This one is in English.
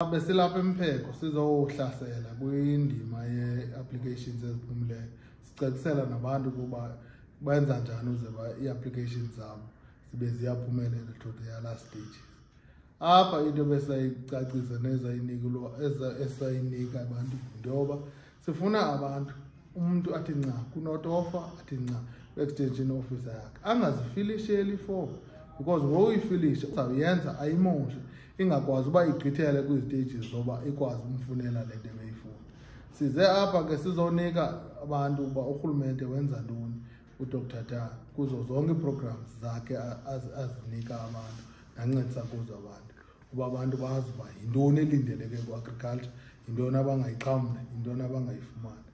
Besilapha eMpheko sizohlasela kwindima ye-applications eziphumileyo. Sicacisela nabantu ukuba benza njani uze ii-applications zabo zibe ziyaphumelela to the last stage. Apha into besayicacisa esayinika abantu njengoba sifuna abantu umuntu athi nca kunotofa athi nca extension officer yakhe angazifilisheli iform because ngokuyifilisha uzawuyenza ayimoshe ingakwazi uba igqithele kwi-stages zoba ikwazi umfunela le nto ebeyifuna. Size apha ke sizonika abantu uba urhulumente wenza ntoni uDr Tana kuzo zonke ii-programs zakhe azinika abantu nancedisa kuzo abantu uba abantu bazi uba yintoni elindeleke ku-agriculture, yintoni abangayixhamli, yintoni abangayifumani.